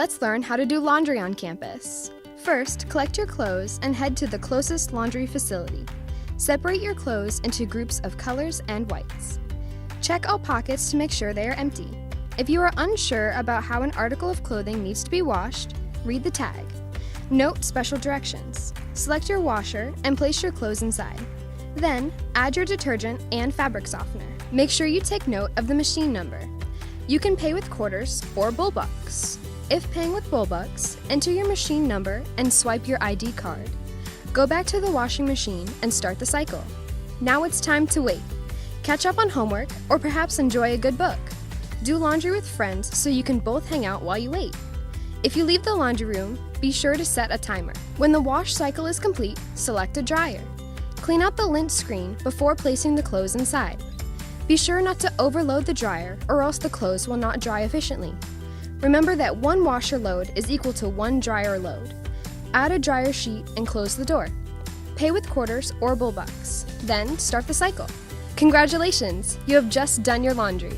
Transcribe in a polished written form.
Let's learn how to do laundry on campus. First, collect your clothes and head to the closest laundry facility. Separate your clothes into groups of colors and whites. Check all pockets to make sure they are empty. If you are unsure about how an article of clothing needs to be washed, read the tag. Note special directions. Select your washer and place your clothes inside. Then, add your detergent and fabric softener. Make sure you take note of the machine number. You can pay with quarters or bullbucks. If paying with bullbucks, enter your machine number and swipe your ID card. Go back to the washing machine and start the cycle. Now it's time to wait. Catch up on homework or perhaps enjoy a good book. Do laundry with friends so you can both hang out while you wait. If you leave the laundry room, be sure to set a timer. When the wash cycle is complete, select a dryer. Clean out the lint screen before placing the clothes inside. Be sure not to overload the dryer or else the clothes will not dry efficiently. Remember that one washer load is equal to one dryer load. Add a dryer sheet and close the door. Pay with quarters or bullbucks. Then start the cycle. Congratulations! You have just done your laundry.